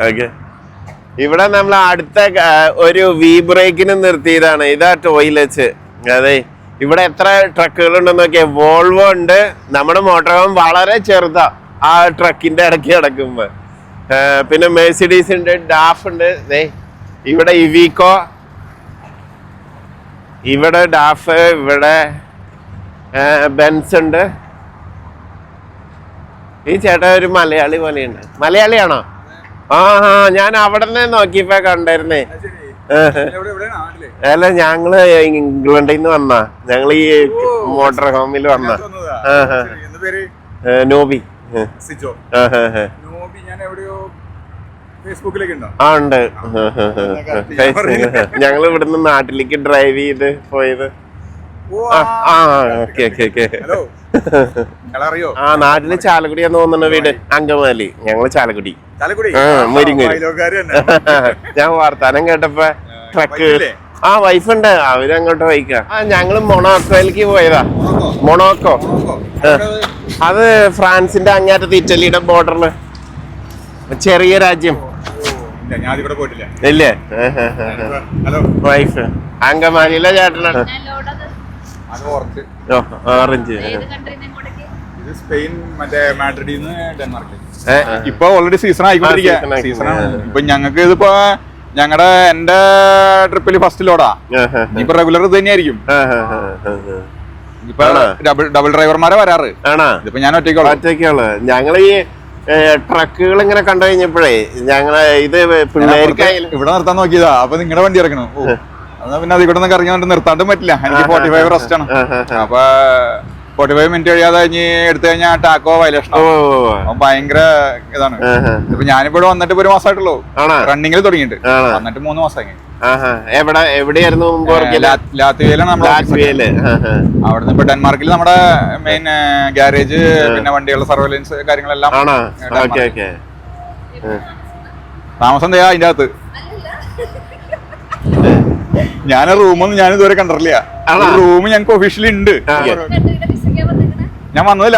Okay. ഇവിടെ നമ്മൾ അടുത്ത ഒരു വി ബ്രേക്കിന് നിർത്തിയതാണ്. ഇതാ ടോയ്ലറ്റ്. അതെ, ഇവിടെ എത്ര ട്രക്കുകൾ ഉണ്ടെന്ന് നോക്കിയാ. വോൾവോ ഉണ്ട്. നമ്മുടെ മോട്ടോർ ഹോം വളരെ ചെറുതാ ആ ട്രക്കിന്റെ ഇടയ്ക്ക് കിടക്കുമ്പോ. പിന്നെ മെഴ്സിഡീസ് ഉണ്ട്, ഡാഫ് ഉണ്ട്. ഇവിടെ ഇവിക്കോ, ഇവിടെ ഡാഫ്, ഇവിടെ ബെൻസ് ഉണ്ട്. ഈ ചേട്ടാ ഒരു മലയാളി പോലെയുണ്ട്. മലയാളിയാണോ? ആ ഞാൻ അവിടെ നിന്ന് നോക്കിയപ്പോ കണ്ടായിരുന്നേ. അല്ല, ഞങ്ങള് ഇംഗ്ലണ്ടിൽ നിന്ന് വന്നാ. ഞങ്ങൾ ഈ മോട്ടോർ ഹോമിൽ വന്ന. നോബി. ആ ഉണ്ട്. ഞങ്ങൾ ഇവിടുന്ന് നാട്ടിലേക്ക് ഡ്രൈവ് ചെയ്ത് പോയത്. ആ നാട്ടില് ചാലക്കുടിയാന്ന് തോന്നുന്ന വീട്. അങ്കമാലി. ഞങ്ങള് ചാലക്കുടി. മുരിങ്ങൂര്. ഞാൻ വർത്താനം കേട്ടപ്പോ ട്രക്ക്. ആ വൈഫുണ്ട്, അവരങ്ങോട്ട് വൈക്കാ. ഞങ്ങള് മൊണോക്കോയിലേക്ക് പോയതാ. മൊണോക്കോ അത് ഫ്രാൻസിന്റെ അങ്ങേറ്റത്ത് ഇറ്റലിയുടെ ബോർഡറില്. ചെറിയ രാജ്യം. ഇല്ലേ? വൈഫ് അങ്കമാലിയിലെ ചേട്ടനാണ്. ഓറഞ്ച്. ഇപ്പൊ ഓൾറെഡി സീസൺ ആയിക്കൊണ്ടിരിക്കുക. ഇപ്പൊ ഞങ്ങൾക്ക് ഇതിപ്പോ എന്റെ ട്രിപ്പില് ഫസ്റ്റ് ലോഡാ. ഇപ്പൊ റെഗുലർ ഇത് തന്നെയായിരിക്കും. ഇപ്പൊ ഡബിൾ ഡ്രൈവർമാരെ വരാറ്. ഇപ്പൊ ഞാൻ ഒറ്റയ്ക്കുള്ളൂ. ഞങ്ങള് ഈ ട്രക്കുകൾ ഇങ്ങനെ കണ്ടു കഴിഞ്ഞപ്പോഴേ ഞങ്ങള് ഇത് പിള്ളേർക്ക് ഇവിടെ നിർത്താൻ നോക്കിയതാ. അപ്പൊ നിങ്ങളുടെ വണ്ടി ഇറങ്ങണു. എന്നാ പിന്നെ അതിൽ കൂടെ ഒന്നും ഇറങ്ങി നിർത്താണ്ടും പറ്റില്ല. എനിക്ക് 45 റെസ്റ്റ് ആണ്. അപ്പൊ 45 മിനിറ്റ് കഴിയാതെ എടുത്തു കഴിഞ്ഞാൽ ടാക്കോ വയലേഷൻ ഭയങ്കര ഇതാണ്. ഇപ്പൊ ഞാനിപ്പോ വന്നിട്ട് ഒരു മാസമായിട്ടുള്ളൂ. റണ്ണിങ്ങിൽ തുടങ്ങിയിട്ട് വന്നിട്ട് 3 മാസമായി. എവിടെയായിരുന്നു? ലാത്വിയയിലാണ് നമ്മൾ. അവിടുന്ന് ഇപ്പൊ ഡെൻമാർക്കിൽ നമ്മുടെ മെയിൻ ഗാരേജ്, പിന്നെ വണ്ടികളുടെ സർവൈലൻസ് കാര്യങ്ങളെല്ലാം. താമസം ചെയ്യാ അതിന്റെ അകത്ത്. ഞാൻ റൂമൊന്നും ഞാൻ ഇതുവരെ കണ്ടിട്ടില്ല. റൂം ഞങ്ങൾക്ക് ഒഫീഷ്യലി ഉണ്ട്. ഞാൻ വന്നത്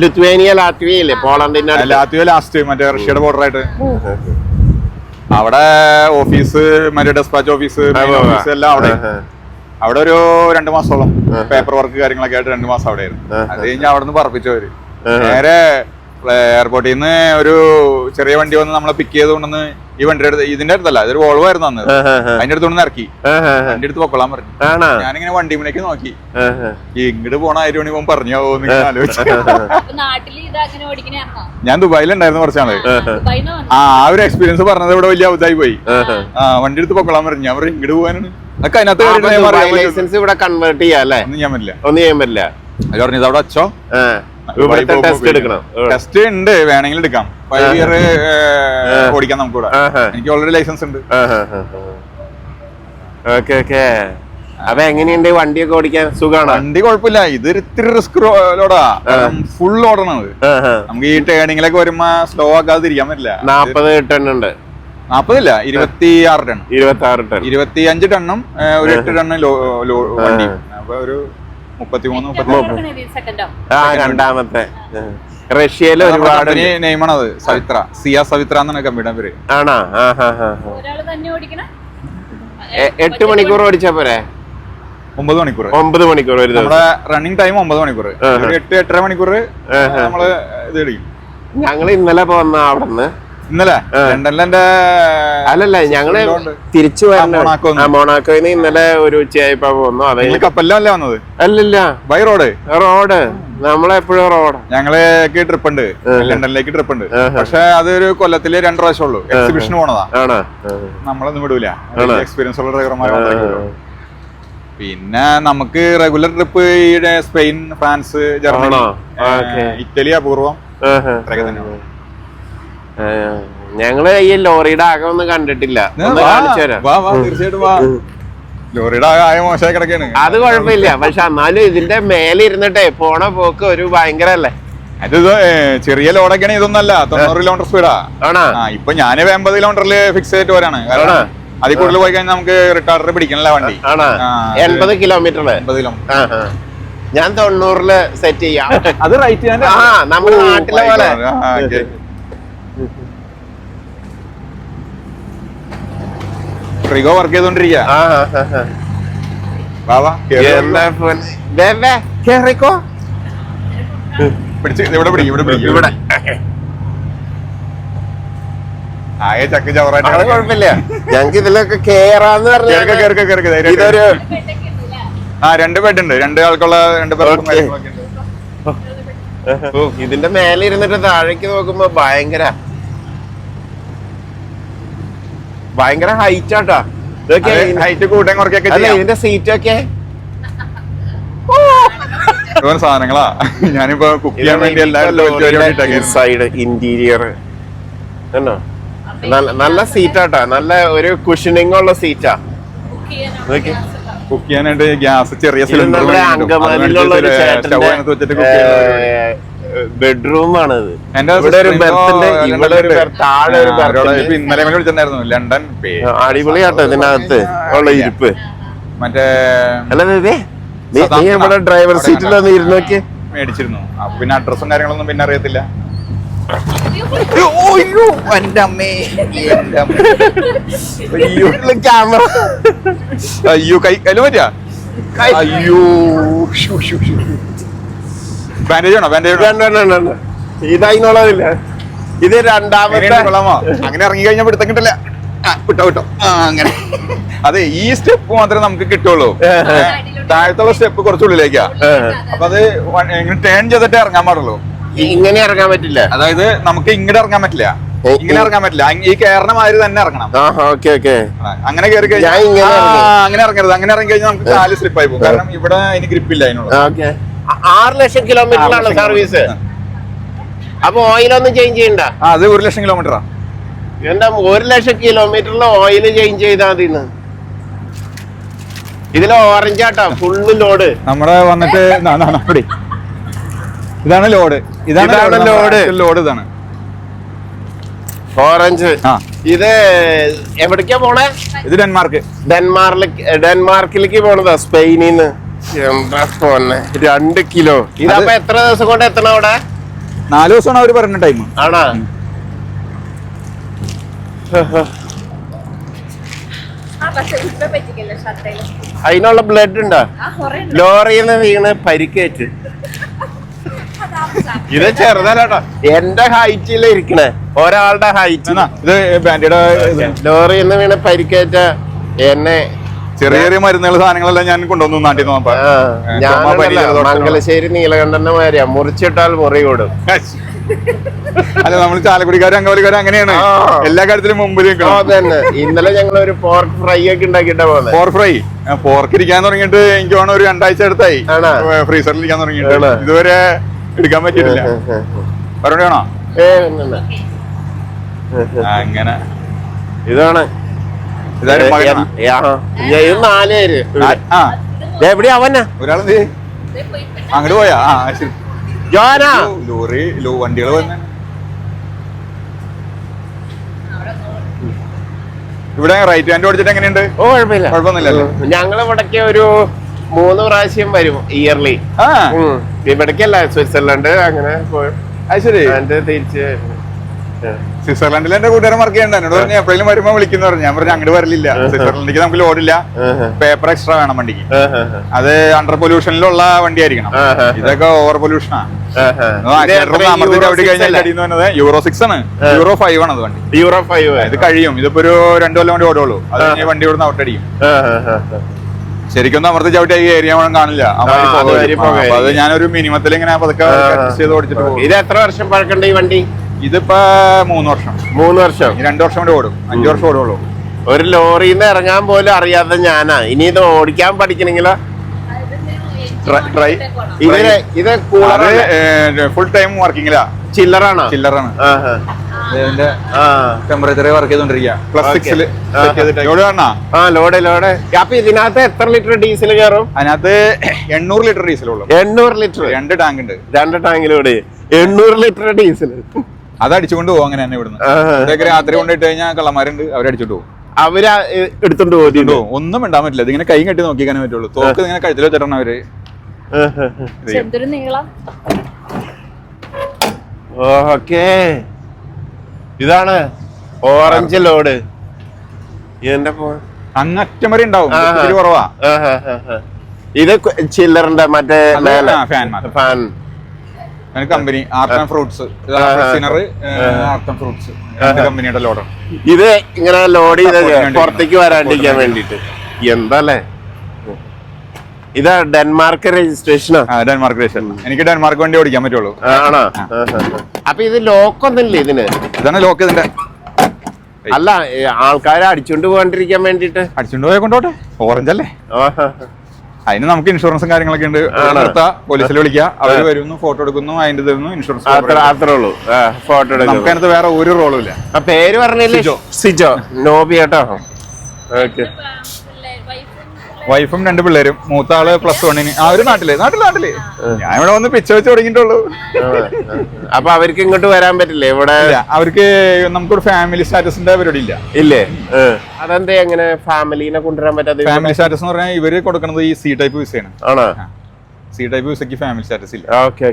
ലിത്വേനിയ. ലാത്വിയ പോളണ്ടിന്റെ ലാത്വിയ ലാസ്റ്റ് മറ്റേ റഷ്യയുടെ ബോർഡറായിട്ട്. അവിടെ ഓഫീസ്, മറ്റേ ഡെസ്പാച്ച് ഓഫീസ് എല്ലാം അവിടെ ഒരു 2 മാസത്തോളം പേപ്പർ വർക്ക് കാര്യങ്ങളൊക്കെ ആയിട്ട് 2 മാസം അവിടെ ആയിരുന്നു. അത് കഴിഞ്ഞ് അവിടെ നിന്ന് പറപ്പിച്ചവര് നേരെ എയർപോർട്ടിൽ നിന്ന് ഒരു ചെറിയ വണ്ടി വന്ന് നമ്മളെ പിക്ക് ചെയ്തുകൊണ്ടെന്ന് ഈ വണ്ടിയുടെ അടുത്ത്, ഇതിന്റെ അടുത്തല്ല, ഇതൊരു വോൾവോ ആയിരുന്നു അന്ന്. അതിന്റെ അടുത്തുകൊണ്ട് ഇറക്കി വണ്ടി എടുത്ത് പൊക്കൊള്ളാൻ പറഞ്ഞു. ഞാനിങ്ങനെ വണ്ടിമേലേക്ക് നോക്കി, ഇങ്ങോട്ട് പോണ 10 മണി പോകുമ്പോൾ പറഞ്ഞോ എന്ന് ആലോചിച്ചു. ഞാൻ ദുബായിലുണ്ടായിരുന്നു കുറച്ചാള്. ആ ഒരു എക്സ്പീരിയൻസ് പറഞ്ഞത് ഇവിടെ വലിയ ഇതായി പോയി. വണ്ടി എടുത്ത് പൊക്കൊള്ളാൻ പറഞ്ഞു. ഞാൻ പറഞ്ഞു ഇങ്ങോട്ട് പോകാനാണ്. അതൊക്കെ അതിനകത്ത് ലൈസൻസ് ഇവിടെ കൺവേർട്ട് ചെയ്യാല്ലേ? ഒന്നും ചെയ്യാൻ പറ്റില്ല. ഒന്നും ചെയ്യാൻ പറ്റില്ല. അത് പറഞ്ഞു അവിടെ അച്ചോ ടെസ്റ്റ് ഉണ്ട്, വേണമെങ്കിൽ എടുക്കാം. 5 ഇയർ ഓടിക്കാം നമുക്ക് ഇവിടെ. എനിക്ക് ഓൾറെഡി ലൈസൻസ് ഉണ്ട്. അപ്പൊ എങ്ങനെയുണ്ട് വണ്ടിയൊക്കെ ഓടിക്കാൻ? സുഖാണ്. വണ്ടി കുഴപ്പമില്ല. ഇത് ഇത്തിരി റിസ്ക് ലോഡാ. ഫുൾ ഓടണത്. നമുക്ക് ഈ ടേണിങ്ങിലൊക്കെ വരുമ്പോ സ്ലോ ആക്കാതെ തിരിക്കാൻ പറ്റില്ല. 40 ടൺ ഉണ്ട്. 40 ഇല്ല, 26 ടൺ. 25 ടണ്ണും ഒരു 8 ടണ്ണും വണ്ടി. അപ്പൊ ഒരു 33 രണ്ടാമത്തെ. റഷ്യയില് ഒരുപാട് നെയ്മാണത്. സവിത്ര, സിയ സവിത്ര എന്നാണ് കമ്പനിയുടെ പേര്. ആണോ? 8 മണിക്കൂർ ഓടിച്ചാ പോരെ? 9 മണിക്കൂർ. 9 മണിക്കൂർ ഒരു ദിവസം. നമ്മുടെ റണ്ണിങ് ടൈം 9 മണിക്കൂർ. 8-8.5 മണിക്കൂർ നമ്മള് ഇത് കഴിയും. ഞങ്ങള് ഇന്നലെ പോന്ന അവിടുന്ന്. ഇന്നലെ ലണ്ടനിലെ അല്ലല്ല, ഞങ്ങള് തിരിച്ചു മോണാക്കോയിൽ നിന്ന് ഇന്നലെ ഒരു ഉച്ചയായപ്പോ പോന്നു. അതെ, കപ്പലിലല്ലേ വന്നത്? അല്ലല്ല, ബൈ റോഡ്. നമ്മളെപ്പോഴും റോഡ്. ഞങ്ങൾക്ക് ട്രിപ്പ് ഉണ്ട്, ലണ്ടനിലേക്ക് ട്രിപ്പ് ഉണ്ട്. പക്ഷെ അതൊരു കൊല്ലത്തില് 2 പ്രാവശ്യം ഉള്ളൂ. എക്സിബിഷന് പോണതാ. നമ്മളൊന്നും വിടൂല. എക്സ്പീരിയൻസ് ഉള്ള ഡ്രൈവർമാരെ. പിന്നെ നമുക്ക് റെഗുലർ ട്രിപ്പ് ഈ സ്പെയിൻ, ഫ്രാൻസ്, ജർമ്മനി, ഇറ്റലി അപൂർവം. ഞങ്ങള് ഈ ലോറിയുടെ ആകെ ഒന്നും കണ്ടിട്ടില്ല. തീർച്ചയായിട്ടും ലോറിയുടെ ആയ മോശമായി കിടക്കാണ്. അത് കുഴപ്പമില്ല. പക്ഷെ എന്നാലും ഇതിന്റെ മേലെ ഇരുന്നിട്ടേ പോണ പോക്ക് ഒരു ഭയങ്കര അല്ലേ. അത് ചെറിയ ലോഡൊക്കെയാണ്. ഇതൊന്നല്ല, 90 കിലോമീറ്റർ സ്പീഡാ. ഇപ്പൊ ഞാന് 80 കിലോമീറ്ററിൽ ഫിക്സ് ചെയ്തിട്ട് വരാണ്. കാരണം അതിൽ കൂടുതൽ പോയി കഴിഞ്ഞാൽ നമുക്ക് റിട്ടാർഡർ പിടിക്കണല്ല വണ്ടി. 80 കിലോമീറ്റർ. ഞാൻ 90 സെറ്റ് ചെയ്യാം. അത് റൈറ്റ്. നമ്മുടെ നാട്ടിലെ പോലെ ട്രിഗോ വർക്ക് ചെയ്തോണ്ടിരിക്കുക. ആ എന്താ കേറിക്കോ ഇവിടെ പിടിക്കും ഇവിടെ ആകെ ചക്ക് അത് ചവറായിട്ട് കുഴപ്പമില്ല. ഞങ്ങക്ക് ഇതിലൊക്കെ കേറാന്ന് പറഞ്ഞ ഇതൊരു രണ്ട് ബെഡ് ഉണ്ട്, രണ്ട് ആൾക്കുള്ള രണ്ട് പേർക്കും Okay. ഇതിന്റെ മേലെ ഇരുന്നിട്ട് താഴേക്ക് നോക്കുമ്പോ ഭയങ്കര ഹൈറ്റ് ആട്ടാ ഇതൊക്കെ. ഹൈറ്റ് കൂട്ടാൻ കുറയ്ക്കൊക്കെ അല്ല ഇതിന്റെ സീറ്റ് ഒക്കെ സാധനങ്ങളാ. ഞാനിപ്പോ കുക്ക് ചെയ്യാൻ വേണ്ടി എല്ലാവരും സൈഡ് ഇന്റീരിയർ നല്ല സീറ്റാട്ടാ, നല്ല ഒരു കുഷനിങ് ഉള്ള സീറ്റാ. കുക്ക് ചെയ്യാനായിട്ട് ഗ്യാസ് ചെറിയ അങ്കമാലിയിലുള്ള ഒരു ബെഡ്റൂം ആണ് ഇത്. ഇവിടെ ഒരു ബെർത്തിന്റെ ഇവിടെ ഒരു താഴെ ഒരു ബെർത്ത്. ഇന്നലെ വിളിച്ചിട്ടുണ്ടായിരുന്നു ലണ്ടൻ. അടിപൊളിയാട്ടോ ഇതിനകത്ത് ഉള്ള ഇരിപ്പ്. മറ്റേ അല്ല നീ ഇവിടെ ഡ്രൈവർ സീറ്റിലൊന്ന് ഇരുന്നോക്കി മേടിച്ചിരുന്നു. അപ്പൊ പിന്നെ അഡ്രസ്സും കാര്യങ്ങളൊന്നും പിന്നെ അറിയത്തില്ല. ക്യാമറ അയ്യോ കയ്യില് പറ്റിയ അയ്യോ ബാൻഡേജ് ആണോ? ബാൻഡേജ് ഇതായിന്നുള്ളതില്ല. ഇത് രണ്ടാമത്തെ കൊള്ളാമോ? അങ്ങനെ ഇറങ്ങി കഴിഞ്ഞാൽ പിടുത്തം കിട്ടില്ല. വിട്ടോ അങ്ങനെ. അതെ, ഈ സ്റ്റെപ്പ് മാത്രമേ നമുക്ക് കിട്ടുള്ളൂ. താഴത്തുള്ള സ്റ്റെപ്പ് കുറച്ചുള്ളിലേക്കാ. അപ്പൊ അത് ടേൺ ചെയ്തിട്ടേ ഇറങ്ങാൻ പാടുള്ളൂ. ഇങ്ങനെ ഇറങ്ങാൻ പറ്റില്ല. അതായത് നമുക്ക് ഇങ്ങോട്ട് ഇറങ്ങാൻ പറ്റില്ല, ഇങ്ങനെ ഇറങ്ങാൻ പറ്റില്ല. ഈ കയറണ മാതിരി തന്നെ ഇറങ്ങണം. അങ്ങനെ കയറി കഴിഞ്ഞാൽ അങ്ങനെ ഇറങ്ങരുത്. അങ്ങനെ ഇറങ്ങി കഴിഞ്ഞാൽ നമുക്ക് കാല് സ്ലിപ്പായി പോകും. കാരണം ഇവിടെ അതിന് ഗ്രിപ്പില്ല. അതിനുള്ള 6 ലക്ഷം കിലോമീറ്ററാണ് സർവീസ്. അപ്പൊ ഓയിലൊന്നും ചേഞ്ച് ചെയ്യണ്ട. അത് 1 ലക്ഷം കിലോമീറ്ററാ. എന്താ 1 ലക്ഷം കിലോമീറ്ററിൽ ഓയിൽ ചേഞ്ച് ചെയ്താൽ മതി. ഇതില് ഓറഞ്ച് ആട്ടാ ഫുള്ള് ലോഡ്. നമ്മുടെ വന്നിട്ട് ഇതാണ് ലോഡ്. ഇതാണ് ലോഡ്. ഇതാണ് ഓറഞ്ച്. ഇത് എവിടേക്കാ പോണേ? ഇത് ഡെൻമാർക്കിലേക്ക് പോണതാ, സ്പെയിനിന്ന്. എന്താ പോന്നെ 2 കിലോ. ഇതപ്പോ എത്ര ദിവസം കൊണ്ട് എത്തണം അവിടെ? 4 ദിവസമാണ് അവര് പറഞ്ഞ ടൈം. ആണോ? അതിനുള്ള ബ്ലഡ് ഉണ്ടോ? ലോറിന്ന് വീണ് പരിക്കേറ്റ്. ഇത് ചെറുതല്ലാട്ടോ, എന്റെ ഹൈറ്റിൽ ഇരിക്കണേ, ഒരാളുടെ ഹൈറ്റ്. ഇത് ബാൻഡിയുടെ ലോറിന്ന് വീണ് പരിക്കേറ്റ എന്നെ. ചെറിയ ചെറിയ മരുന്നുകൾ സാധനങ്ങളെല്ലാം ഞാൻ കൊണ്ടുവന്നു നാട്ടിൽ നിന്ന്. ഞാൻ മംഗലശ്ശേരി നീലകണ്ഠന്റെ മാതിരിയാ, മുറിച്ചിട്ടാൽ മുറി കൂടും. അല്ല, നമ്മൾ ചാലക്കുടിക്കാരും അങ്കമാലിക്കാരും അങ്ങനെയാണ് എല്ലാ കാര്യത്തിലും മുമ്പിൽ. തന്നെ ഇന്നലെ ഞങ്ങൾ ഒരു പോർക്ക് ഫ്രൈ ഒക്കെ ഉണ്ടാക്കിട്ടാ പോകുന്നത്. പോർക്ക് ഇരിക്കാൻ തുടങ്ങിയിട്ട് എനിക്ക് തോന്നുന്നു ഒരു 2 ആഴ്ച അടുത്തായി ഫ്രീസറിൽ ഇരിക്കാൻ തുടങ്ങിയിട്ട്. ഇതുവരെ എടുക്കാൻ പറ്റിയിട്ടില്ല. പറഞ്ഞോ അങ്ങനെ. ഇതാണ് ഇത് 4 പേര്. എവിടെയാ അവനാ? ഒരാളെന്ത് അങ്ങോട്ട് പോയാ? ശരി. ജോനാ വണ്ടികൾ വന്ന ഇവിടെ റൈറ്റ് ഹാൻഡ് ഓടിച്ചിട്ട് എങ്ങനെയുണ്ട്? കുഴപ്പമൊന്നുമില്ലല്ലോ. ഞങ്ങളിവിടേക്ക് ഒരു 3 പ്രാവശ്യം വരും ഇയർലി. ഇവിടേക്കല്ല, സ്വിറ്റ്സർലൻഡ് അങ്ങനെ പോയി. ശരി. തിരിച്ച് സ്വിറ്റ്സർലൻഡിൽ എന്റെ കൂട്ടുകാരൻ വർക്ക് ചെയ്യണ്ട. എന്നോട് പറഞ്ഞു എപ്പോഴും വരുമ്പോ വിളിക്കുന്ന പറഞ്ഞു. ഞാൻ പറഞ്ഞു അങ്ങോട്ട് വരലില്ല, സ്വിറ്റ്സർലൻഡിലേക്ക് നമുക്ക് ലോഡില്ല, പേപ്പർ എക്സ്ട്രാ വേണം വണ്ടിക്ക്. അത് അണ്ടർ പൊല്യൂഷനിലുള്ള വണ്ടി ആയിരിക്കണം. ഇതൊക്കെ ഓവർ പൊല്യൂഷനാ. യൂറോ 6 ആണ്, യൂറോ 5 ആണ് അത് വണ്ടി. യൂറോ 5 ഇത് കഴിയും. ഇതിപ്പോ ഒരു 2 കൊല്ലം കൊണ്ട് ഓടുള്ളൂ. അത് കഴിഞ്ഞ് വണ്ടി ഇവിടുന്ന് ഔട്ടടിക്കും. ശരിക്കും അമർത്തി ചവിട്ടി ഏരിയ കാണില്ല. അത് ഞാനൊരു മിനിമത്തിൽ ഇങ്ങനെ പതുക്കെ അഡ്ജസ്റ്റ് ചെയ്ത് ഓടിച്ചിട്ട് പോകും. ഇത് എത്ര വർഷം പഴക്കണ്ട ഈ വണ്ടി? ഇതിപ്പോ 3 വർഷം. 3 വർഷം. 2 വർഷം കൊണ്ട് ഓടും. 5 വർഷം ഓടുള്ളൂ. ഒരു ലോറിന്ന് ഇറങ്ങാൻ പോലും അറിയാത്ത ഞാനാ. ഇനി ഇത് ഓടിക്കാൻ പഠിക്കണെങ്കിലോ? ഇത് ഫുൾ ടൈം വർക്കിംഗിലാ. ചില്ലറാണോ? ചില്ലറാണ്. ടെമ്പറേച്ചർ വർക്ക് ചെയ്തോണ്ടിരിക്കുക. +6 ലോഡ്. അപ്പൊ ഇതിനകത്ത് എത്ര ലിറ്റർ ഡീസൽ കയറും? അതിനകത്ത് 800 ലിറ്റർ ഡീസൽ ഉള്ളു. 800 ലിറ്റർ. 2 ടാങ്ക് ഉണ്ട്. 2 ടാങ്കിലൂടെ 800 ലിറ്റർ ഡീസൽ. അത് അടിച്ചുകൊണ്ട് പോകും. അങ്ങനെ തന്നെ ഇവിടുന്ന് ഇതൊക്കെ രാത്രി കൊണ്ടിട്ട് കഴിഞ്ഞാൽ കള്ളന്മാരുണ്ട്, അവരടിച്ചോണ്ട് പോകും. അവര് എടുത്തോണ്ട് പോകും. ഒന്നും ഇണ്ടാൻ പറ്റില്ല. ഇതിങ്ങനെ കൈ കെട്ടി നോക്കിക്കാനേ പറ്റുള്ളൂ. തോക്ക് ഇങ്ങനെ കഴുത്തിൽ വെച്ചിട്ടാണ് അവര്. ഓക്കേ. ഇതാണ് ഓറഞ്ച് ലോഡ്. ഇതിന്റെ അങ്ങറ്റം വരെ ഉണ്ടാവും, ഇത്തിരി കുറവാ. ഇത് ചില്ലറിന്റെ മറ്റേ fan company art and fruits, art and fruits കമ്പനിയുടെ ലോഡാണ്. ഇത് ഇങ്ങനെ ലോഡ് ചെയ്ത് പുറത്തേക്ക് വരാണ്ടിരിക്കാൻ വേണ്ടിട്ട്. എന്താല്ലേ ഇത് ഡെൻമാർക്ക് രജിസ്ട്രേഷനോ? Denmark registration. എനിക്ക് ഡെൻമാർക്ക് വണ്ടി ഓടിക്കാൻ പറ്റുള്ളൂ. ആണോ? അപ്പൊ ഇത് ലോക്ക് ഒന്നുമില്ലേ ഇതിന്? ഇതാണ് ലോക്ക് ഇതിന്റെ. അല്ല, ആൾക്കാരെ അടിച്ചോണ്ട് പോകാണ്ടിരിക്കാൻ വേണ്ടിട്ട്. അടിച്ചോണ്ട് പോയാൽ കൊണ്ടോട്ടെ, ഓറഞ്ച് അല്ലേ. അതിന് നമുക്ക് ഇൻഷുറൻസും കാര്യങ്ങളൊക്കെ ഉണ്ട്. പോലീസിൽ വിളിക്കുക, അവര് വരുന്നു, ഫോട്ടോ എടുക്കുന്നു, അതിന്റെ തരുന്നു, ഇൻഷുറൻസ്. അത്രേ ഉള്ളൂ. ഫോട്ടോ എടുക്കും. നമുക്ക് അതിനകത്ത് വേറെ ഒരു റോളും ഇല്ല. പേര് പറഞ്ഞില്ലേ? സിജോ. നോബി കേട്ടോ. ഓക്കെ. വൈഫും 2 പിള്ളേരും. മൂത്ത ആള് +1. അവര് നാട്ടില്. ഞാൻ ഇവിടെ വന്ന് പിച്ച വെച്ച് തുടങ്ങിയിട്ടുള്ളൂ. അപ്പൊ അവർക്ക് ഇങ്ങോട്ട് വരാൻ പറ്റില്ലേ? ഇവിടെ അവർക്ക് നമുക്കൊരു ഫാമിലി സ്റ്റാറ്റസിന്റെ പരിപാടി ഇല്ല. ഇല്ലേ? അതെന്താ എങ്ങനെ ഫാമിലിനെ കൊണ്ടുവരാൻ പറ്റാതെ? ഫാമിലി സ്റ്റാറ്റസ് എന്ന് പറഞ്ഞാൽ ഇവര് കൊടുക്കുന്നത് ഈ C ടൈപ്പ് വിസയാണ്. ആണോ? C ടൈപ്പ് വിസയ്ക്ക് ഫാമിലി സ്റ്റാറ്റസ് ഇല്ല. ഓക്കെ.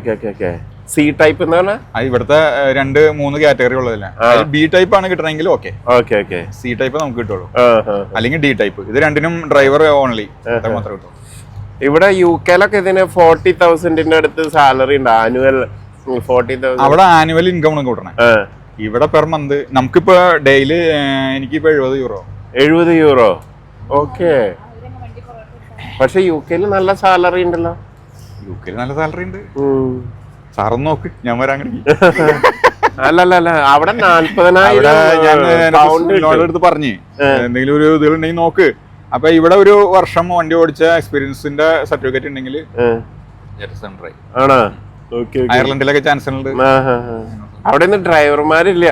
C ടൈപ്പ് എന്ന് പറഞ്ഞാൽ ഇവിടുത്തെ 2-3 കാറ്റഗറി ഉള്ളതല്ല. B ടൈപ്പ് ആണ് കിട്ടണമെങ്കിൽ ഓക്കെ. C ടൈപ്പ് നമുക്ക് കിട്ടുള്ളൂ, അല്ലെങ്കിൽ D ടൈപ്പ്. ഇത് രണ്ടിനും ഡ്രൈവർ ഓൺലി മാത്രമേ കിട്ടൂ. ഇവിടെ UK-ലൊക്കെ ഇതിന് 40,000 അടുത്ത് സാലറി ഉണ്ട്. ആനുവൽ 40,000. അവിടെ ആനുവൽ ഇൻകം ആണ് കൂട്ടണേ. ഇവിടെ പെർ മന്ത് നമുക്കിപ്പോ ഡെയിലി എനിക്കിപ്പോ €70. €70? ഓക്കെ. പക്ഷെ UK-ല് നല്ല സാലറി ഉണ്ടല്ലോ. UK-ല് നല്ല സാലറി ഉണ്ട്. സാറൊന്ന് നോക്ക്, ഞാൻ വരാൻ അല്ലല്ല, അവിടെ 40,000 എടുത്ത് പറഞ്ഞ് എന്തെങ്കിലും ഒരു ഇതിലുണ്ടെങ്കിൽ നോക്ക്. അപ്പൊ ഇവിടെ ഒരു വർഷം വണ്ടി ഓടിച്ച എക്സ്പീരിയൻസിന്റെ സർട്ടിഫിക്കറ്റ് ഉണ്ടെങ്കിൽ അയർലൻഡിലൊക്കെ ചാൻസ് ഉണ്ട്. അവിടെ നിന്ന് ഡ്രൈവർമാരില്ല.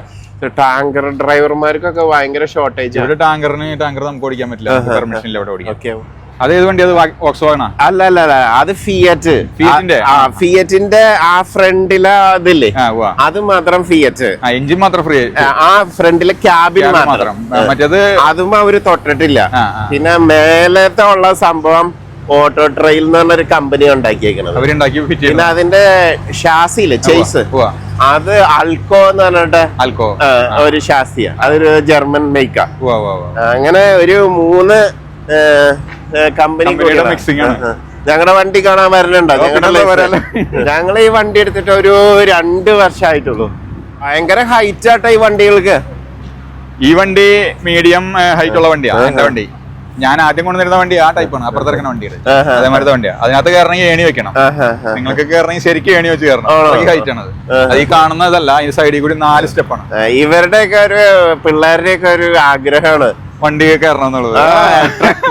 ടാങ്കർ ഡ്രൈവർമാർക്കൊക്കെ ഭയങ്കര ഷോർട്ടേജ്. ഇവിടെ ടാങ്കർ നമുക്ക് ഓടിക്കാൻ പറ്റില്ല, പെർമിഷൻ ഇല്ല ഇവിടെ ഓടിക്കാൻ. അതേത് വണ്ടി? അത് വോക്സ്വാഗണാ? അല്ല, അത് ഫിയറ്റിന്റെ ആ ഫ്രണ്ടിലെ ഇതില്ലേ, അത് മാത്രം ഫിയറ്റ്. എഞ്ചിൻ മാത്രം ഫ്രീ. ആ ഫ്രണ്ടിലെ ക്യാബിൻ മാത്രം. മറ്റേത് അതും അവര് തൊട്ടിട്ടില്ല. പിന്നെ മേലത്തെ ഉള്ള സംഭവം ഓട്ടോ ട്രെയിൽ എന്ന് പറഞ്ഞൊരു കമ്പനി ഉണ്ടാക്കിയേക്കുന്നത്. പിന്നെ അതിന്റെ ഷാസിയില് ചേസ്, അത് അൽക്കോ എന്ന് പറഞ്ഞിട്ട് ഒരു ഷാസിയ. അതൊരു ജർമ്മൻ മേക്കാ. അങ്ങനെ ഒരു 3 കമ്പനി മിക്സിംഗ് ആണ്. ഞങ്ങളുടെ വണ്ടി കാണാൻ വരണുണ്ടോ? ഞങ്ങൾ ഈ വണ്ടി എടുത്തിട്ട് ഒരു 2 വർഷമായിട്ടുള്ളൂ. ഭയങ്കര ഹൈറ്റ് ആട്ടോ ഈ വണ്ടികൾക്ക്. ഈ വണ്ടി മീഡിയം ഹൈറ്റ് ഉള്ള വണ്ടിയാണ് എന്റെ വണ്ടി. ഞാൻ ആദ്യം കൊണ്ടുവരുന്ന വണ്ടി ആ ടൈപ്പാണ്, അപ്പുറത്തിറക്കുന്ന വണ്ടിയാണ്. അതേമാതിരത്തെ വണ്ടിയാണ്. അതിനകത്ത് കയറണമെങ്കിൽ ഏണി വെക്കണം. നിങ്ങൾക്ക് കയറണമെങ്കിൽ ശരിക്കും ഏണി വെച്ച് കയറണം. ഹൈറ്റ് ആണ് അത്. ഈ കാണുന്നതല്ല, ഈ സൈഡിൽ കൂടി 4 സ്റ്റെപ്പാണ്. ഇവരുടെയൊക്കെ ഒരു പിള്ളേരുടെയൊക്കെ ഒരു ആഗ്രഹമാണ് വണ്ടി കയറണം എന്നുള്ളത്.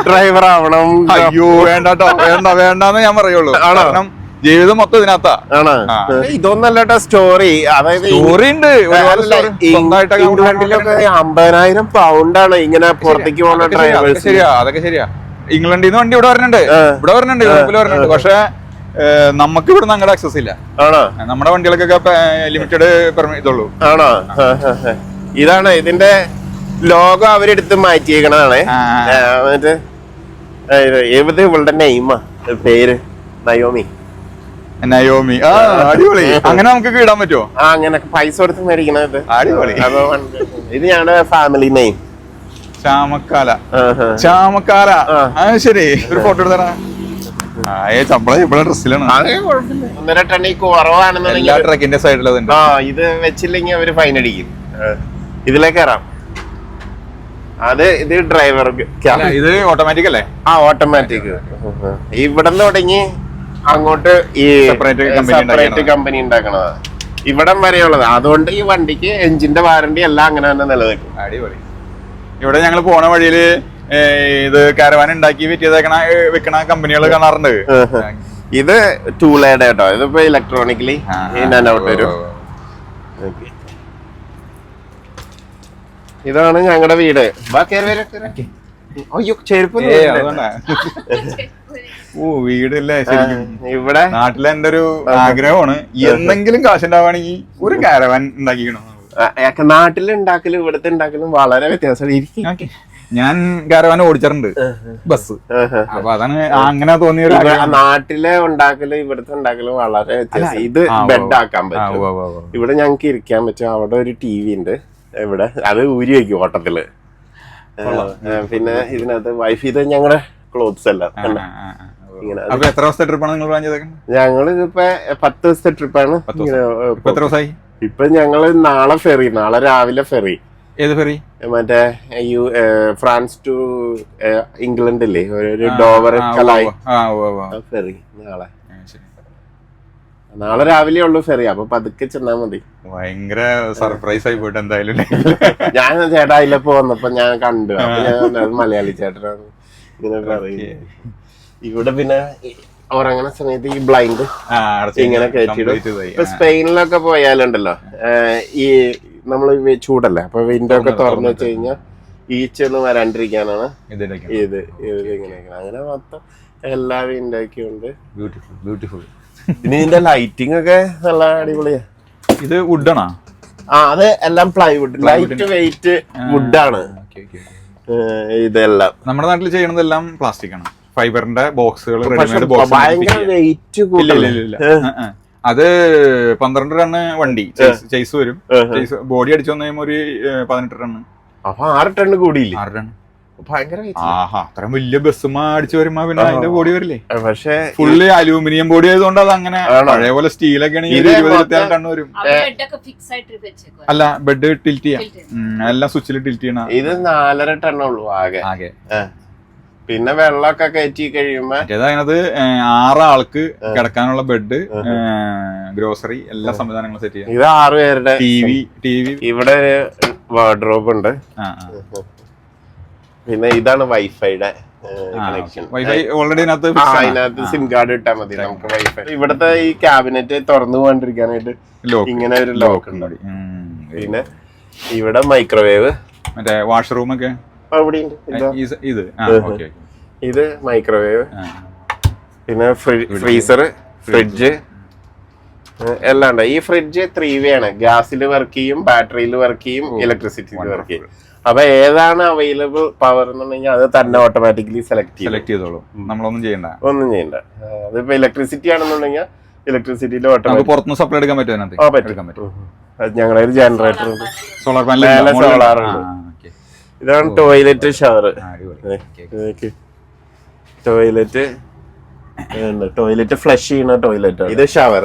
ഡ്രൈവർ ആവണം. അയ്യോ വേണ്ടാട്ടോ, വേണ്ടാന്ന് ഞാൻ പറയുള്ളൂ. കാരണം ജീവിതം മൊത്തം ഇതിനകത്താ. ഇതൊന്നല്ലോ സ്റ്റോറി. അതായത് സ്റ്റോറി ഉണ്ട്. ഇംഗ്ലണ്ടിലൊക്കെ 50,000 പൗണ്ടാണ് ഇങ്ങനെ പുറത്തേക്ക് പോകുന്ന ഡ്രൈവർ. ശരിയാ, അതൊക്കെ ശരിയാ. ഇംഗ്ലണ്ടിൽ നിന്ന് വണ്ടി ഇവിടെ വരുന്നുണ്ട്, യൂറോപ്പിൽ വരുന്നുണ്ട്. പക്ഷെ നമുക്ക് ഇവിടെ നിന്ന് അങ്ങോട്ട് ആക്സസ് ഇല്ല. നമ്മുടെ വണ്ടികൾക്കൊക്കെ ലിമിറ്റഡ് ഇതുള്ളൂ. ആണോ? ഇതാണ് ഇതിന്റെ ലോഗോ അവരെടുത്ത് മാറ്റിയേക്കണതാണ്. മറ്റേ ഇവളുടെ നെയ്മാ, പേര് നയോമി. അടിപൊളി. അങ്ങനെ നമുക്ക് ഇടാൻ പറ്റുമോ? അങ്ങനെ പൈസ കൊടുത്ത് മേടിക്കണത്. അടിപൊളി. ഇത് ഞങ്ങളുടെ ഫാമിലി നെയിം. ചാമക്കാല. ശരി, ഒരു ഫോട്ടോ എടുത്തരാ. ശമ്പളം ഇവിടെ ഡ്രസ്സിലാണ്. 1.5 ടൺ കുറവാണെന്നുണ്ടെങ്കിൽ ട്രക്കിന്റെ സൈഡിൽ ഇത് വെച്ചില്ലെങ്കിൽ അവര് ഫൈൻ അടിക്കും. ഇതിലേക്ക് കയറാം. ഇത് ഡ്രൈവർ. ഇത് ഓട്ടോമാറ്റിക് അല്ലേ? ഓട്ടോമാറ്റിക്. ഇവിടെ നിന്ന് തുടങ്ങി അങ്ങോട്ട് ഈ സെപ്പറേറ്റ് കമ്പനി ഉണ്ടാക്കണതാ. ഇവിടം വരെയുള്ളത്. അതുകൊണ്ട് ഈ വണ്ടിക്ക് എഞ്ചിന്റെ വാറണ്ടി എല്ലാം അങ്ങനെ തന്നെ നിലനിൽക്കും. അടിപൊളി. ഇവിടെ ഞങ്ങൾ പോണ വഴിയില് ഇത് കാരവാൻ ഉണ്ടാക്കി വെക്കണ കമ്പനികൾ കാണാറുണ്ട്. ഇത് ടൂളയുടെ കേട്ടോ. ഇതിപ്പോ ഇലക്ട്രോണിക്കലി ഇൻ ആൻഡ് ഔട്ട് വരും. ഇതാണ് ഞങ്ങളുടെ വീട്. അയ്യോ, ചെരുപ്പ്. വീടല്ലേ ശരിക്കും. ഇവിടെ നാട്ടിലെ എന്റെ ഒരു ആഗ്രഹമാണ്, എന്തെങ്കിലും കാശുണ്ടാവുകയാണെങ്കിൽ ഒരു കാരവാൻ ഉണ്ടാക്കിക്കണോ. നാട്ടിലുണ്ടാക്കലും ഇവിടുത്തെ ഉണ്ടാക്കലും വളരെ വ്യത്യാസമാണ്. ഞാൻ കാരവാൻ ഓടിച്ചിട്ടുണ്ട്, ബസ്. അപ്പൊ അതാണ് അങ്ങനെ തോന്നിയ. നാട്ടിലെ ഉണ്ടാക്കലും ഇവിടുത്തെ ഉണ്ടാക്കലും വളരെ വ്യത്യാസം. ഇത് ബെഡ് ആക്കാൻ പറ്റും. ഇവിടെ ഞങ്ങക്ക് ഇരിക്കാൻ പറ്റും. അവിടെ ഒരു TV ഉണ്ട്. ഇവിടെ അത് ഊരി വയ്ക്കും ഓട്ടത്തില്. പിന്നെ ഇതിനകത്ത് വൈഫ് ഇത് ഞങ്ങളുടെ ക്ലോത്ത്സ് എല്ലാം ഇങ്ങനെ. അപ്പൊ എത്ര ദിവസത്തെ ട്രിപ്പാണ് നിങ്ങൾ പ്ലാൻ ചെയ്തേക്കുന്നത്? ഞങ്ങൾ ഇതിപ്പോ 10 ദിവസത്തെ ട്രിപ്പാണ്. എത്ര ദിവസമായി? ഇപ്പൊ ഞങ്ങള് നാളെ ഫെറി, നാളെ രാവിലെ ഫെറി. ഏത് ഫെറി? മറ്റേ ഫ്രാൻസ് ടു ഇംഗ്ലണ്ട് ഇല്ലേ, ഒരു ഡോവർ കലായി ഫെറി. നാളെ രാവിലെ ഉള്ളു ഫെറി. അപ്പൊ പതുക്കെ ചെന്നാ മതി. ഭയങ്കര സർപ്രൈസ് ആയി പോയിട്ട് എന്തായാലും. ഞാൻ ചേട്ടാ അതിലപ്പോ വന്നപ്പോ ഞാൻ കണ്ടു. അപ്പൊ ഞാൻ മലയാളി ചേട്ടനാണ് ഇങ്ങനെ പറയുന്നത്. ഇവിടെ പിന്നെ ഉറങ്ങുന്ന സമയത്ത് ഈ ബ്ലൈൻഡ് ഇങ്ങനെ കയറ്റിയിടും. ഇപ്പൊ സ്പെയിനിലൊക്കെ പോയാലുണ്ടല്ലോ, ഈ നമ്മള് ചൂടല്ലേ, അപ്പൊ വിൻഡോ ഒക്കെ തുറന്നു വെച്ച് കഴിഞ്ഞാൽ ഈച്ചൊന്നും വരാണ്ടിരിക്കാനാണ് ഇത് ഇങ്ങനെ. അങ്ങനെ മൊത്തം എല്ലാ വിൻഡോ ഒക്കെ ഉണ്ട്. ബ്യൂട്ടിഫുൾ. പിന്നെ ഇതിന്റെ ലൈറ്റിംഗ് ഒക്കെ നല്ല അടിപൊളിയാ. ഇത് വുഡാണോ? അത് എല്ലാം പ്ലൈവുഡ്, ലൈറ്റ് വെയിറ്റ് വുഡാണ് ഇതെല്ലാം. നമ്മുടെ നാട്ടിൽ ചെയ്യണതെല്ലാം പ്ലാസ്റ്റിക് ആണ്, ഫൈബറിന്റെ ബോക്സുകൾ, റെഡിമെയ്ഡ് ഭയങ്കര വെയിറ്റ് ഇല്ല. അത് 12 ടൺ വണ്ടി ചേസ് വരും. ബോഡി അടിച്ചു വന്നു കഴിയുമ്പോൾ ഒരു 18 ടൺ. അപ്പൊ 6 ടൺ കൂടിയില്ലേ? 6 ടൺ. ഭയങ്കര അത്രയും വലിയ ബസ്സുമാ അടിച്ചു വരുമ്പോ പിന്നെ അതിന്റെ ബോഡി വരില്ലേ? പക്ഷേ ഫുള്ള് അലൂമിനിയം ബോഡി ആയതുകൊണ്ട് അത് അങ്ങനെ പഴയ പോലെ സ്റ്റീലൊക്കെ ആണെങ്കിൽ 20-24 ടൺ വരും. അല്ല, ബെഡ് ടിൽറ്റ് ചെയ്യാം, എല്ലാം സ്വിച്ചിൽ ടിൽറ്റ് ചെയ്യണം. ഇത് 4.5 ടൺ ഉള്ളൂ ആകെ. പിന്നെ വെള്ളമൊക്കെ കയറ്റി കഴിയുമ്പോ അതിനകത്ത് 6 ആൾക്ക് കിടക്കാനുള്ള ബെഡ്, ഗ്രോസറി, എല്ലാ സംവിധാനങ്ങളും സെറ്റ് ചെയ്യാം. ഇത് 6 പേരുടെ ടി വി. ഇവിടെ ഒരു വാർഡ്രോബ് ഉണ്ട്. പിന്നെ ഇതാണ് വൈഫൈയുടെ കണക്ഷൻ. വൈഫൈ ഓൾറെഡി അതിനകത്ത് സിം കാർഡ് ഇട്ടാൽ മതി നമുക്ക് വൈഫൈ. ഇവിടത്തെ ഈ ക്യാബിനറ്റ് തുറന്നു പോകാണ്ടിരിക്കാനായിട്ട് ഇങ്ങനെ ഒരു ലോക്ക് ഉണ്ട്. പിന്നെ ഇവിടെ മൈക്രോവേവ്, മറ്റേ വാഷ്റൂം ഒക്കെ ഇത് മൈക്രോവേവ്. പിന്നെ ഫ്രീസർ, ഫ്രിഡ്ജ് എല്ലാം ഉണ്ട്. ഈ ഫ്രിഡ്ജ് 3 ആണ്. ഗ്യാസിൽ വർക്ക് ചെയ്യും, ബാറ്ററിയിൽ വർക്ക് ചെയ്യും, ഇലക്ട്രിസിറ്റിയിൽ വർക്ക് ചെയ്യും. അപ്പൊ ഏതാണ് അവൈലബിൾ പവർ എന്നുണ്ടെങ്കിൽ അത് തന്നെ ഓട്ടോമാറ്റിക്കലി സെലക്ട് ചെയ്തോളൂ. നമ്മളൊന്നും ചെയ്യണ്ട, ഒന്നും ചെയ്യണ്ട. അതിപ്പോ ഇലക്ട്രിസിറ്റി ആണെന്നുണ്ടെങ്കിൽ ഇലക്ട്രിസിറ്റിയിൽ പുറത്തുനിന്ന് സപ്ലൈ എടുക്കാൻ പറ്റും. ഞങ്ങളുടെ ഒരു ജനറേറ്റർ ഉണ്ട്, സോളാർ പാനൽ, സോളാർ ഉണ്ട്. ഇതാണ് ടോയ്ലറ്റ്, ഷവർ. ടോയ്ലറ്റ് ഫ്ലഷ് ചെയ്യുന്ന ടോയ്ലറ്റ്. ഇത് ഷവർ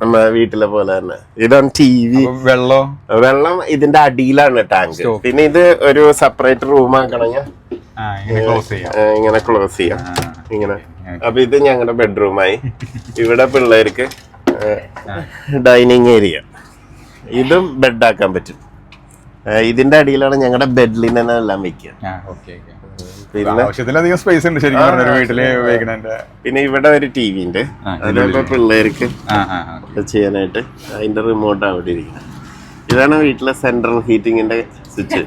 നമ്മുടെ വീട്ടിലെ പോലെ തന്നെ. ഇതാണ് TV. വെള്ളം ഇതിന്റെ അടിയിലാണ് ടാങ്ക്. പിന്നെ ഇത് ഒരു സെപ്പറേറ്റ് റൂം ആക്കണമെങ്കിൽ ഇങ്ങനെ ക്ലോസ് ചെയ്യാം ഇങ്ങനെ. അപ്പൊ ഇത് ഞങ്ങളുടെ ബെഡ്റൂമായി. ഇവിടെ പിള്ളേർക്ക് ഡൈനിങ് ഏരിയ. ഇതും ബെഡാക്കാൻ പറ്റും. ഇതിന്റെ അടിയിലാണ് ഞങ്ങളുടെ ബെഡ്ലിനെല്ലാം വെക്കുക. പിന്നെ സ്പേസ് ഉണ്ട് ശരിക്കും വീട്ടില് ഉപയോഗിക്കണ. പിന്നെ ഇവിടെ ഒരു TV ഉണ്ട്. അതിലിപ്പോ പിള്ളേർക്ക് ചെയ്യാനായിട്ട് അതിന്റെ റിമോട്ട് അവിടെ ഇരിക്കുന്നത്. ഇതാണ് വീട്ടിലെ സെൻട്രൽ ഹീറ്റിങ്ങിന്റെ സ്വിച്ച്.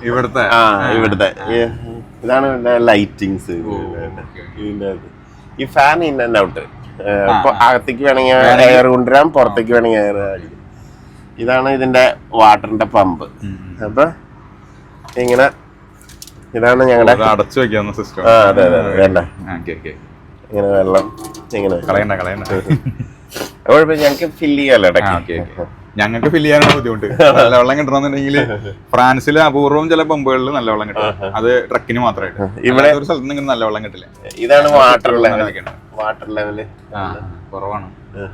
ഇവിടുത്തെ ഇതാണ് ലൈറ്റിങ്സ്. ഈ ഫാൻ ഇൻ ആൻഡ് ഔട്ട്. അകത്തേക്ക് വേണമെങ്കിൽ എയർ കൊണ്ടുവരാം, പുറത്തേക്ക് വേണമെങ്കിൽ എയർ അടിക്കും. ഇതാണ് ഇതിന്റെ വാട്ടറിന്റെ പമ്പ്. അപ്പൊ ഇങ്ങനെ ഇതാണ് ഞങ്ങളുടെ അടച്ചു വെക്കാവുന്ന സിസ്റ്റം. അതെ ഇങ്ങനെ വെള്ളം ഇങ്ങനെ കുഴപ്പമില്ല, ഞങ്ങൾക്ക് ഫില്ല് ചെയ്യാലോ. ഞങ്ങൾക്ക് ഫില്ല് ചെയ്യാനാണ് ബുദ്ധിമുട്ട്. നല്ല വെള്ളം കിട്ടണമെന്നുണ്ടെങ്കിൽ ഫ്രാൻസിലെ അപൂർവം ചില പമ്പുകളിൽ നല്ല വെള്ളം കിട്ടും. അത് ട്രക്കിന് മാത്രമായിട്ട്. ഇവിടെ ഒരു സ്ഥലത്ത് നിന്ന് നല്ല വെള്ളം കിട്ടില്ല. ഇതാണ് വാട്ടർ ലെവൽ. വാട്ടർ ലെവല് കുറവാണ്,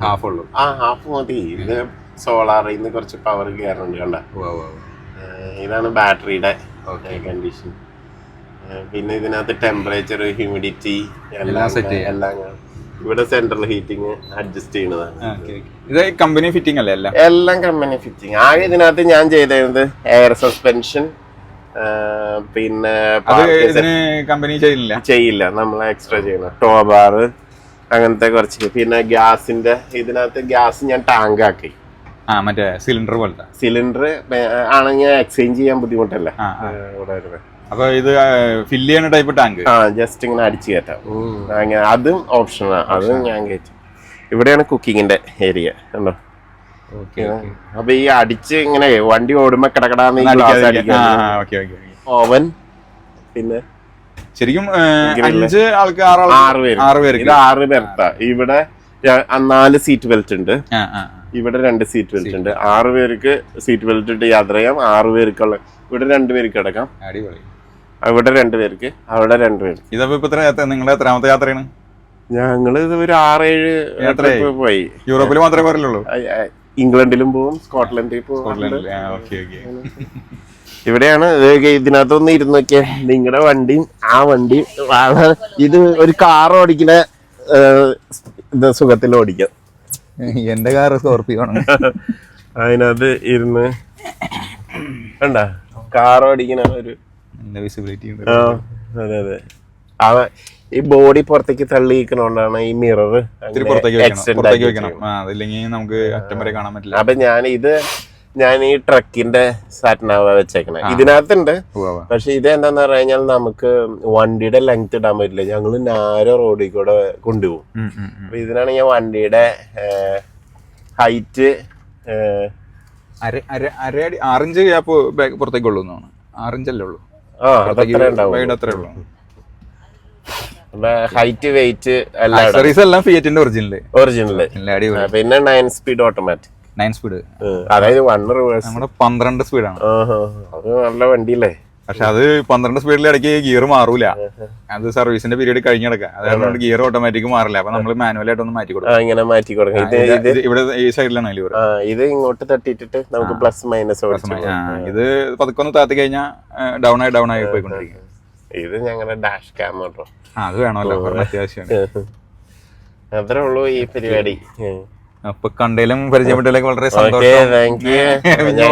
ഹാഫ് ഉള്ളൂ. ഹാഫ് മതി. ഇത് സോളാറിൽ നിന്ന് കുറച്ച് പവർ കയറുന്നുണ്ട് കണ്ട. ഇതാണ് ബാറ്ററിയുടെ കണ്ടീഷൻ. പിന്നെ ഇതിനകത്ത് ടെമ്പറേച്ചർ, ഹ്യൂമിഡിറ്റി എല്ലാം ഇവിടെ സെൻട്രൽ ഹീറ്റിംഗ് അഡ്ജസ്റ്റ് ചെയ്യുന്നതാണ്. ഇത് കമ്പനി ഫിറ്റിംഗ് അല്ലേ? എല്ലാം കമ്പനി ഫിറ്റിംഗ്. ആകെ ഇതിനകത്ത് ഞാൻ ചെയ്തിരുന്നത് എയർ സസ്പെൻഷൻ. പിന്നെ കമ്പനി ചെയ്യില്ല, നമ്മൾ എക്സ്ട്രാ ചെയ്യണം. ടോ ബാർ അങ്ങനത്തെ കുറച്ച്. പിന്നെ ഗ്യാസിന്റെ ഇതിനകത്ത് ഗ്യാസ് ഞാൻ ടാങ്ക് ആക്കി. മറ്റേ സിലിണ്ടർ പോലത്തെ സിലിണ്ടർ ആണെങ്കിൽ എക്സ്ചേഞ്ച് ചെയ്യാൻ ബുദ്ധിമുട്ടല്ലേ. അപ്പൊ ഇത് ഫില്ല് ചെയ്യുന്ന ടൈപ്പ് ടാങ്ക് ജസ്റ്റ് ഇങ്ങനെ അടിച്ചു കയറ്റാം. അങ്ങനെ അതും ഓപ്ഷനാണ്. അതും ഞാൻ കയറ്റും. ഇവിടെയാണ് കുക്കിങ്ങിന്റെ ഏരിയ കണ്ടോ. അപ്പൊ ഈ അടിച്ച് ഇങ്ങനെ വണ്ടി ഓടുമ്പോ കിടക്കടാന്ന് ഓവൻ. പിന്നെ ശരിക്കും 5 ആൾക്ക് 6 പേര്. ഇത് 6 പേർത്താ. ഇവിടെ 4 സീറ്റ് ബെൽറ്റ് ഉണ്ട്. ഇവിടെ 2 സീറ്റ് ബെൽറ്റ് ഉണ്ട്. 6 പേർക്ക് സീറ്റ് ബെൽറ്റ് ഇട്ട് യാത്ര ചെയ്യാം. 6 പേർക്കുള്ള ഇവിടെ 2 പേർക്ക് കിടക്കാം. അടിപൊളി. അവിടെ 2 പേർക്ക്, അവിടെ 2 പേർക്ക്. ഇതപ്പോ ഇപ്പൊ നിങ്ങളുടെ എത്രാമത്തെ യാത്രയാണ്? ഞങ്ങള് ഇത് ഒരു 6-7 യാത്ര പോയി. യൂറോപ്പിൽ മാത്രമേ പോരല്ലോ? ഇംഗ്ലണ്ടിലും പോവും, സ്കോട്ട്ലൻഡിൽ പോവും. ഇവിടെയാണ് ഇതിനകത്തൊന്ന് ഇരുന്ന് നോക്കിയ നിങ്ങളുടെ വണ്ടിയും ആ വണ്ടിയും ഇത് ഒരു കാർ ഓടിക്കുന്ന സുഖത്തിൽ ഓടിക്കാം. എന്റെ കാർ സ്കോർപിയോ ആണ്. അതിനകത്ത് ഇരുന്ന് കണ്ട കാർ ഓടിക്കുന്ന ഒരു വിസിബിലിറ്റി. അതെ അതെ. ഈ ബോഡി പുറത്തേക്ക് തള്ളിയിരിക്കണോണ്ടാണ് ഈ മിറർ നമുക്ക് അറ്റം വരെ കാണാൻ പറ്റില്ല. അപ്പൊ ഞാൻ ഈ ട്രക്കിന്റെ സാറ്റ്നാവ വെച്ചേക്കണേ. ഇതിനകത്തുണ്ട്, പക്ഷെ ഇത് എന്താന്ന് പറഞ്ഞു കഴിഞ്ഞാൽ നമുക്ക് വണ്ടിയുടെ ലെങ്ത് ഇടാൻ പറ്റില്ല. ഞങ്ങള് നാരോ റോഡിൽ കൂടെ കൊണ്ടുപോകും. അപ്പൊ ഇതിനാണ് ഞാൻ വണ്ടിയുടെ ഹൈറ്റ് 6 ഇഞ്ച് ഗ്യാപ്പ് പുറത്തേക്കുള്ളൂ. 6 ഇഞ്ചല്ലേ ഉള്ളൂ. അത്രേ ഉള്ളൂ. ഹൈറ്റ് വെയിറ്റ് എല്ലാം ഫിയറ്റിന്റെ ഒറിജിനൽ. പിന്നെ 9 സ്പീഡ് ഓട്ടോമാറ്റിക്. 9 സ്പീഡ്, അതായത് 1 റിവേഴ്സ്. നമ്മുടെ 12 സ്പീഡാണ്. അത് നല്ല വണ്ടിയല്ലേ. പക്ഷെ അത് 12 സ്പീഡിൽ ഇടയ്ക്ക് ഗിയർ മാറൂല. അത് സർവീസിന്റെ പീരീഡ് കഴിഞ്ഞിടക്കാം. അതുകൊണ്ട് ഗിയർ ഓട്ടോമാറ്റിക് മാറില്ല. അപ്പൊ നമ്മൾ മാനുവലായിട്ടൊന്ന് മാറ്റി കൊടുക്കും. ഇങ്ങനെ മാറ്റി കൊടുക്കാം. ഇവിടെ ഈ സൈഡിലാണ് ഇത് ഇങ്ങോട്ട് തട്ടിട്ടിട്ട് നമുക്ക് പ്ലസ് മൈനസ്. ഇത് പതുക്കെ ഒന്ന് താത്തി കഴിഞ്ഞാൽ ഡൗൺ ആയി പോയിക്കൊണ്ടിരിക്കും. ഇത് ഞങ്ങളുടെ ഡാഷ് ക്യാം കേട്ടോ. അത് വേണമല്ലോ, അത്യാവശ്യമാണ്. അത്രേ ഉള്ളൂ ഈ പരിപാടി. അപ്പൊ കണ്ടേലും പരിചയപ്പെട്ടതിലേക്ക് വളരെ സന്തോഷം.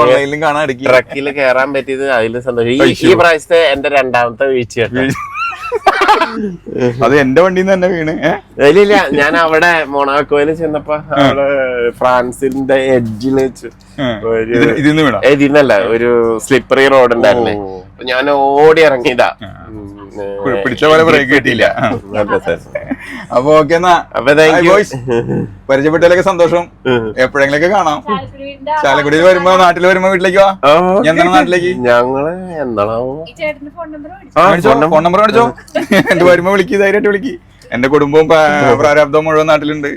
ഓൺലൈനിലും കാണാൻ ഇടയ്ക്ക് ട്രക്കിൽ കയറാൻ പറ്റിയത് അതിൽ സന്തോഷം. ഈ പ്രാവശ്യത്തെ എന്റെ 2ാമത്തെ വീഴ്ച. അത് എന്റെ വണ്ടിന്ന് തന്നെ വീണ്. ഇല്ല, ഞാൻ അവിടെ മൊണാക്കോയില് ചെന്നപ്പോ അവിടെ ഫ്രാൻസിന്റെ എഡ്ജിൽ വെച്ച് ഇതിന്നല്ല ഒരു സ്ലിപ്പറി റോഡ് ഉണ്ടായിരുന്നേ. ഞാൻ ഓടി ഇറങ്ങിയതാ. പിടിച്ച പോലെ ബ്രേക്ക് കിട്ടിയില്ല. അപ്പൊ ഓക്കെ, എന്നാ പരിചയപ്പെട്ടതിലൊക്കെ സന്തോഷം. എപ്പോഴെങ്കിലൊക്കെ കാണാം. ചാലക്കുടിയിൽ വരുമ്പോ, നാട്ടിൽ വരുമ്പോ വീട്ടിലേക്ക് വാ. എന്താണ് നാട്ടിലേക്ക്? ഞങ്ങള് എന്താണാവോ ഫോൺ നമ്പർ മേടിച്ചോ. എന്റെ വരുമ്പോ വിളിക്ക്, ധൈര്യമായിട്ട് വിളിക്ക്. എന്റെ കുടുംബവും പ്രാരാബ്ദവും മുഴുവൻ നാട്ടിലുണ്ട്.